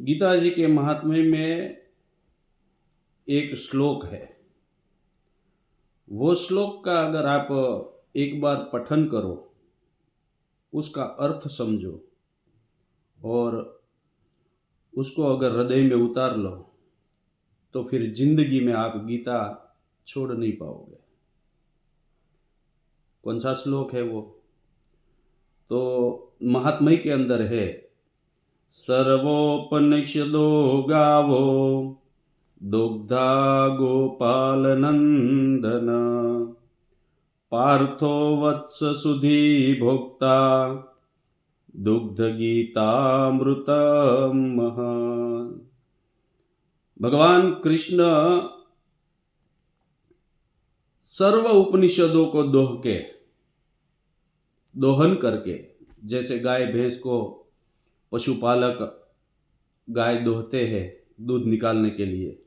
गीता जी के महात्म्य में एक श्लोक है। वो श्लोक का अगर आप एक बार पठन करो, उसका अर्थ समझो और उसको अगर हृदय में उतार लो, तो फिर जिंदगी में आप गीता छोड़ नहीं पाओगे। कौन सा श्लोक है वो? तो महात्म्य के अंदर है, सर्वोपनिषदो गावो दुग्धा गोपालनंदन पार्थो वत्स सुधी भोक्ता दुग्ध गीतामृतम महान। भगवान कृष्ण सर्व उपनिषदों को दोहन करके, जैसे गाय भैंस को पशुपालक गाय दोहते हैं दूध निकालने के लिए,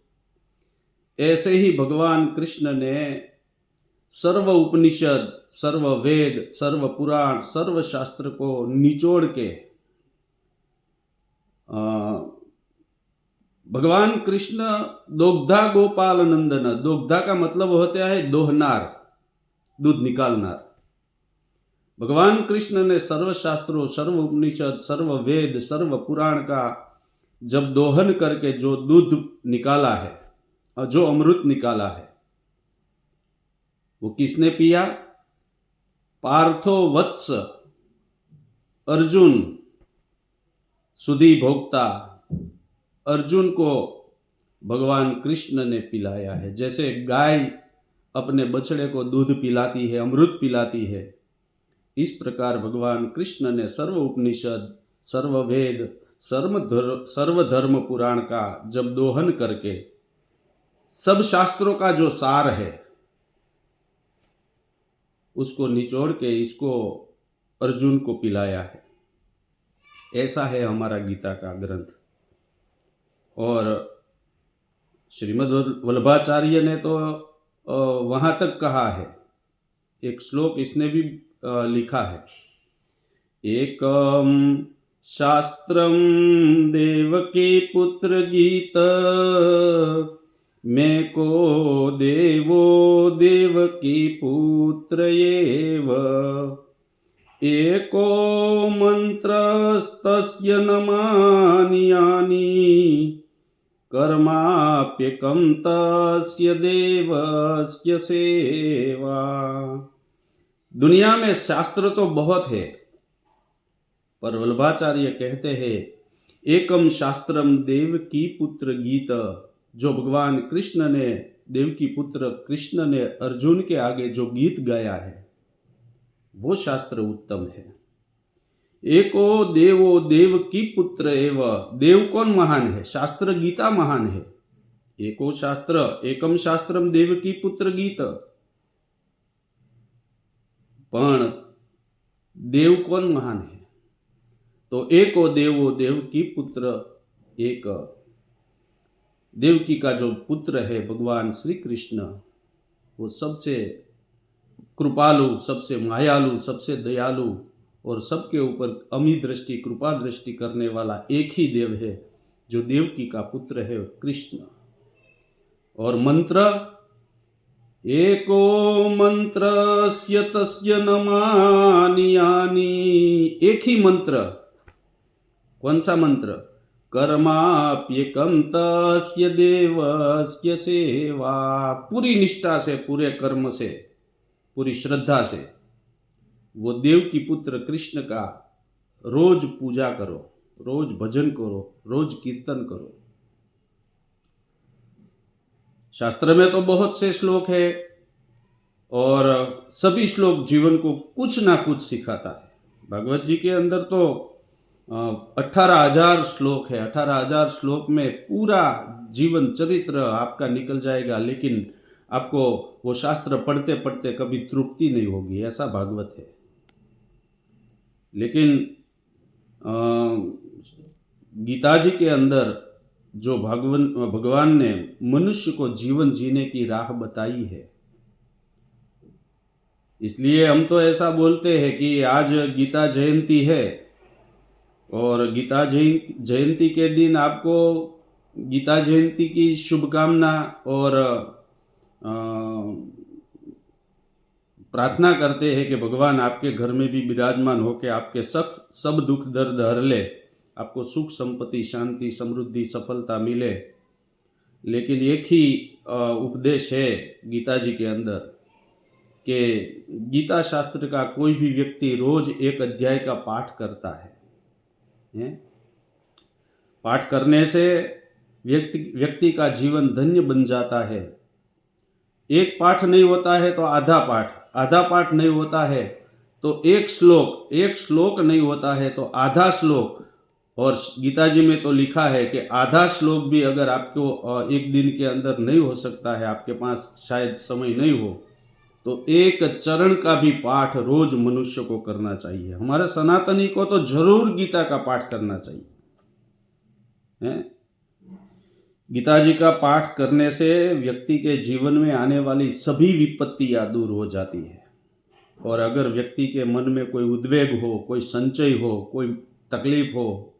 ऐसे ही भगवान कृष्ण ने सर्व उपनिषद, सर्व वेद, सर्व पुराण, सर्व शास्त्र को निचोड़ के भगवान कृष्ण दोग्धा गोपाल नंदन, दोग्धा का मतलब होता है दोहनार, दूध निकालनार। भगवान कृष्ण ने सर्व शास्त्रों, सर्व उपनिषद, सर्व वेद, सर्व पुराण का जब दोहन करके जो दूध निकाला है और जो अमृत निकाला है, वो किसने पिया? पार्थो वत्स, अर्जुन, सुधी भोक्ता, अर्जुन को भगवान कृष्ण ने पिलाया है। जैसे गाय अपने बछड़े को दूध पिलाती है, अमृत पिलाती है, इस प्रकार भगवान कृष्ण ने सर्व उपनिषद, सर्व वेद, सर्व धर्म पुराण का जब दोहन करके सब शास्त्रों का जो सार है उसको निचोड़ के इसको अर्जुन को पिलाया है। ऐसा है हमारा गीता का ग्रंथ। और श्रीमद् वल्लभाचार्य ने तो वहाँ तक कहा है, एक श्लोक इसने भी लिखा है, एकम शास्त्रम देवकी पुत्र गीत मैं को देवो देवकी पुत्र एव एको मंत्रस्तस्य नमानि यानि कर्माप्यकं तस्य देवस्य सेवा। दुनिया में शास्त्र तो बहुत है, पर वल्लभाचार्य कहते हैं एकम शास्त्रम देवकी पुत्र गीत, जो भगवान कृष्ण ने, देवकी पुत्र कृष्ण ने अर्जुन के आगे जो गीत गाया है वो शास्त्र उत्तम है। एको देवो देवकी पुत्र एव, देव कौन महान है? शास्त्र गीता महान है। एको शास्त्र, एकम शास्त्रम देवकी पुत्र गीत, पण देव कौन महान है? तो एको देवो देवकी पुत्र एक, देवकी का जो पुत्र है भगवान श्री कृष्ण, वो सबसे कृपालु, सबसे मायालु, सबसे दयालु और सबके ऊपर अमी दृष्टि, कृपा दृष्टि करने वाला एक ही देव है, जो देवकी का पुत्र है कृष्ण। और मंत्र, एको मंत्रस्य तस्य नमानि यानि, एक ही मंत्र। कौन सा मंत्र? कर्माप्यकं तस्य देवस्य सेवा, पूरी निष्ठा से, पूरे कर्म से, पूरी श्रद्धा से वो देव की पुत्र कृष्ण का रोज पूजा करो, रोज भजन करो, रोज कीर्तन करो। शास्त्र में तो बहुत से श्लोक है और सभी श्लोक जीवन को कुछ ना कुछ सिखाता है। भगवत जी के अंदर तो 18,000 श्लोक है। 18,000 श्लोक में पूरा जीवन चरित्र आपका निकल जाएगा, लेकिन आपको वो शास्त्र पढ़ते पढ़ते कभी तृप्ति नहीं होगी, ऐसा भागवत है। लेकिन गीता जी के अंदर जो भगवान ने मनुष्य को जीवन जीने की राह बताई है, इसलिए हम तो ऐसा बोलते हैं कि आज गीता जयंती है, और गीता जयंती के दिन आपको गीता जयंती की शुभकामना और अ, प्रार्थना करते हैं कि भगवान आपके घर में भी विराजमान होकर आपके सब दुख दर्द हर ले, आपको सुख संपत्ति शांति समृद्धि सफलता मिले। लेकिन एक ही उपदेश है गीता जी के अंदर कि गीता शास्त्र का कोई भी व्यक्ति रोज एक अध्याय का पाठ करता है? पाठ करने से व्यक्ति का जीवन धन्य बन जाता है। एक पाठ नहीं होता है तो आधा पाठ नहीं होता है तो एक श्लोक नहीं होता है तो आधा श्लोक। और गीता जी में तो लिखा है कि आधा श्लोक भी अगर आपको एक दिन के अंदर नहीं हो सकता है, आपके पास शायद समय नहीं हो, तो एक चरण का भी पाठ रोज मनुष्य को करना चाहिए। हमारे सनातनी को तो जरूर गीता का पाठ करना चाहिए है? गीता जी का पाठ करने से व्यक्ति के जीवन में आने वाली सभी विपत्तियां दूर हो जाती है। और अगर व्यक्ति के मन में कोई उद्वेग हो, कोई संचय हो, कोई तकलीफ हो,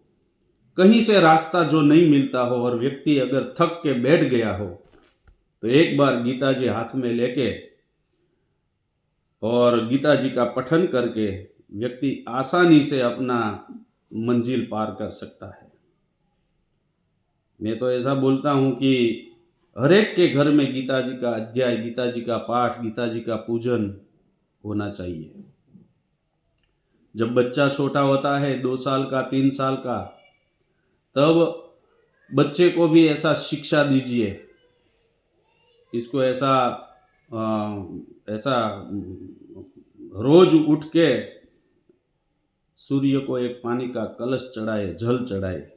कहीं से रास्ता जो नहीं मिलता हो और व्यक्ति अगर थक के बैठ गया हो, तो एक बार गीता जी हाथ में लेके और गीता जी का पठन करके व्यक्ति आसानी से अपना मंजिल पार कर सकता है। मैं तो ऐसा बोलता हूँ कि हर एक के घर में गीता जी का अध्याय, गीता जी का पाठ, गीता जी का पूजन होना चाहिए। जब बच्चा छोटा होता है 2 साल का 3 साल का, तब बच्चे को भी ऐसा शिक्षा दीजिए, इसको ऐसा रोज उठ के सूर्य को एक पानी का कलश चढ़ाए, जल चढ़ाए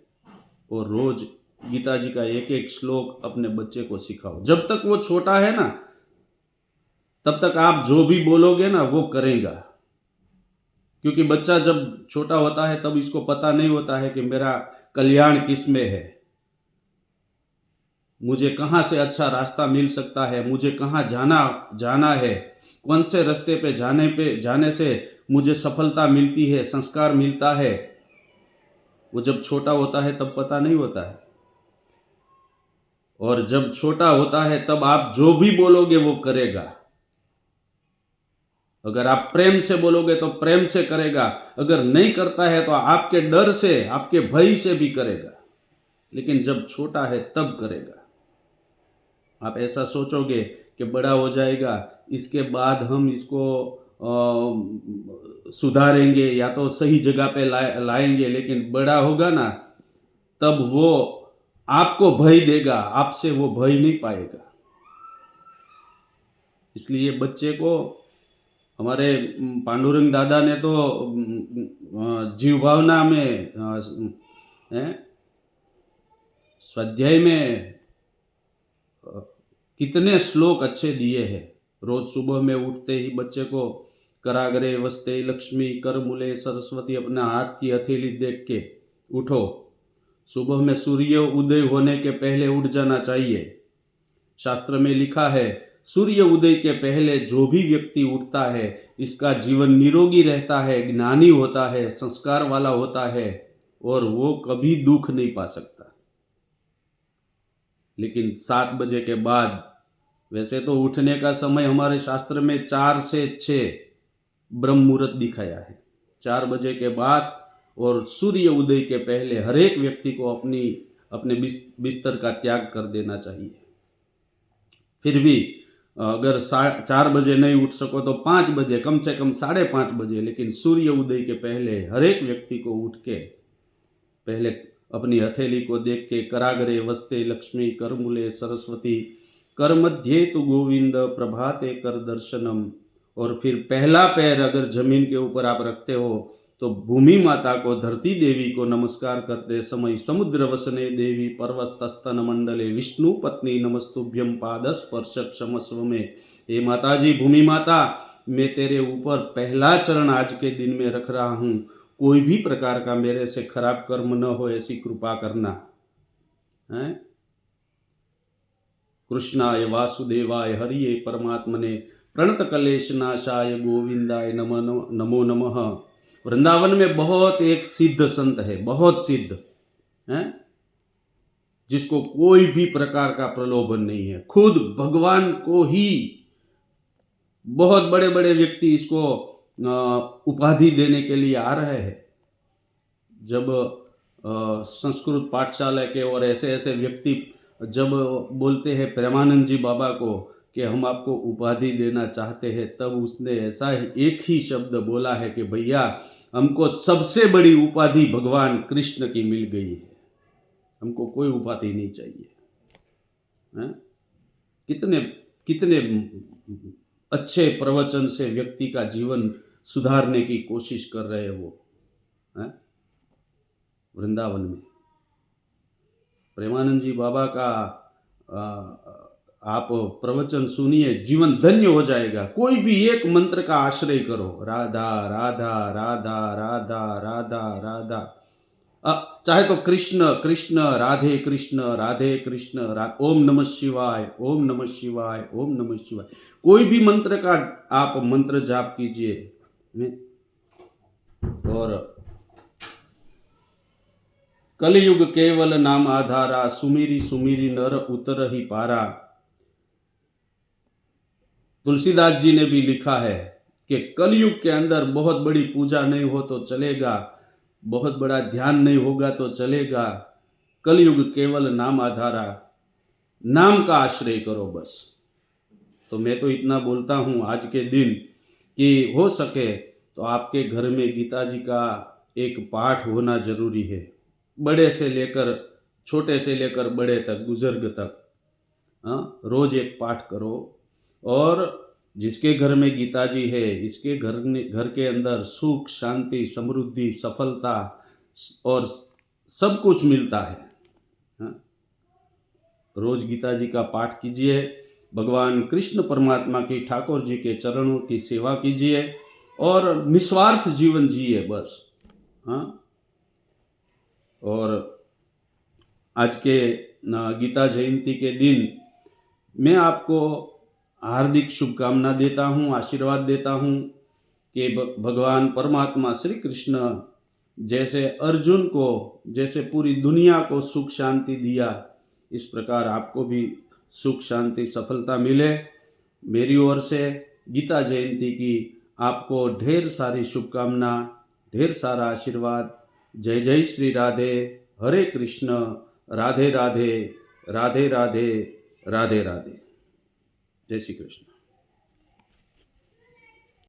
और रोज गीता जी का एक एक श्लोक अपने बच्चे को सिखाओ। जब तक वो छोटा है ना, तब तक आप जो भी बोलोगे ना वो करेगा। क्योंकि बच्चा जब छोटा होता है तब इसको पता नहीं होता है कि मेरा कल्याण किस में है, मुझे कहाँ से अच्छा रास्ता मिल सकता है, मुझे कहाँ जाना है, कौन से रास्ते पे जाने से मुझे सफलता मिलती है, संस्कार मिलता है। वो जब छोटा होता है तब पता नहीं होता है। और जब छोटा होता है तब आप जो भी बोलोगे वो करेगा। अगर आप प्रेम से बोलोगे तो प्रेम से करेगा, अगर नहीं करता है तो आपके डर से, आपके भय से भी करेगा। लेकिन जब छोटा है तब करेगा। आप ऐसा सोचोगे कि बड़ा हो जाएगा, इसके बाद हम इसको सुधारेंगे या तो सही जगह पे लाएंगे, लेकिन बड़ा होगा ना तब वो आपको भय देगा, आपसे वो भय नहीं पाएगा। इसलिए बच्चे को, हमारे पांडुरंग दादा ने तो जीव भावना में स्वाध्याय में कितने श्लोक अच्छे दिए हैं। रोज सुबह में उठते ही बच्चे को कराग्रे वस्ते लक्ष्मी कर मूले सरस्वती, अपना हाथ की हथेली देख के उठो। सुबह में सूर्य उदय होने के पहले उठ जाना चाहिए। शास्त्र में लिखा है सूर्य उदय के पहले जो भी व्यक्ति उठता है इसका जीवन निरोगी रहता है, ज्ञानी होता है, संस्कार वाला होता है और वो कभी दुख नहीं पा सकता। लेकिन 7 बजे के बाद, वैसे तो उठने का समय हमारे शास्त्र में 4 से 6 ब्रह्म मुहूर्त दिखाया है। 4 बजे के बाद और सूर्य उदय के पहले हर एक व्यक्ति को अपने बिस्तर का त्याग कर देना चाहिए। फिर भी अगर 4 बजे नहीं उठ सको तो 5 बजे, कम से कम 5:30 बजे, लेकिन सूर्य उदय के पहले हर एक व्यक्ति को उठ के पहले अपनी हथेली को देख के कराग्रे वस्ते लक्ष्मी कर मूले सरस्वती कर मध्य तु गोविंद प्रभाते कर दर्शनम, और फिर पहला पैर अगर जमीन के ऊपर आप रखते हो तो भूमि माता को, धरती देवी को नमस्कार करते समय समुद्र वसने देवी पर्वतस्तन मंडले विष्णु पत्नी नमस्तुभ्यम पाद स्पर्श क्षमस्व में। हे माता जी, भूमि माता, मैं तेरे ऊपर पहला चरण आज के दिन में रख रहा हूँ, कोई भी प्रकार का मेरे से खराब कर्म न हो ऐसी कृपा करना है। कृष्णाय वासुदेवाय हरिये परमात्मने प्रणत कलेश नाशाय गोविंदाय नमो नमः। वृंदावन में बहुत एक सिद्ध संत है, बहुत सिद्ध है, जिसको कोई भी प्रकार का प्रलोभन नहीं है। खुद भगवान को ही बहुत बड़े बड़े व्यक्ति इसको उपाधि देने के लिए आ रहे हैं। जब संस्कृत पाठशाला के और ऐसे ऐसे व्यक्ति जब बोलते हैं प्रेमानंद जी बाबा को कि हम आपको उपाधि देना चाहते हैं, तब उसने ऐसा ही एक ही शब्द बोला है कि भैया हमको सबसे बड़ी उपाधि भगवान कृष्ण की मिल गई है, हमको कोई उपाधि नहीं चाहिए। कितने कितने अच्छे प्रवचन से व्यक्ति का जीवन सुधारने की कोशिश कर रहे हैं वो वृंदावन में। प्रेमानंद जी बाबा का आप प्रवचन सुनिए, जीवन धन्य हो जाएगा। कोई भी एक मंत्र का आश्रय करो, राधा राधा राधा राधा राधा राधा, चाहे तो कृष्ण कृष्ण राधे कृष्ण ओम नमः शिवाय ओम नमः शिवाय ओम नमः शिवाय, कोई भी मंत्र का आप मंत्र जाप कीजिए। और कलयुग केवल नाम आधारा, सुमीरी सुमीरी नर उतर ही पारा। तुलसीदास जी ने भी लिखा है कि कलयुग के अंदर बहुत बड़ी पूजा नहीं हो तो चलेगा, बहुत बड़ा ध्यान नहीं होगा तो चलेगा, कलयुग केवल नाम आधारा, नाम का आश्रय करो बस। तो मैं तो इतना बोलता हूँ आज के दिन कि हो सके तो आपके घर में गीता जी का एक पाठ होना जरूरी है, बड़े से लेकर छोटे से लेकर बड़े तक, बुजुर्ग तक, रोज एक पाठ करो। और जिसके घर में गीता जी है, इसके घर के अंदर सुख शांति समृद्धि सफलता और सब कुछ मिलता है। रोज गीता जी का पाठ कीजिए, भगवान कृष्ण परमात्मा की ठाकुर जी के चरणों की सेवा कीजिए और निस्वार्थ जीवन जिए बस। और आज के गीता जयंती के दिन मैं आपको हार्दिक शुभकामना देता हूँ, आशीर्वाद देता हूँ कि भगवान परमात्मा श्री कृष्ण जैसे अर्जुन को, जैसे पूरी दुनिया को सुख शांति दिया, इस प्रकार आपको भी सुख शांति सफलता मिले। मेरी ओर से गीता जयंती की आपको ढेर सारी शुभकामना, ढेर सारा आशीर्वाद। जय जय श्री राधे, हरे कृष्ण, राधे राधे राधे राधे राधे राधे। जय श्री कृष्ण।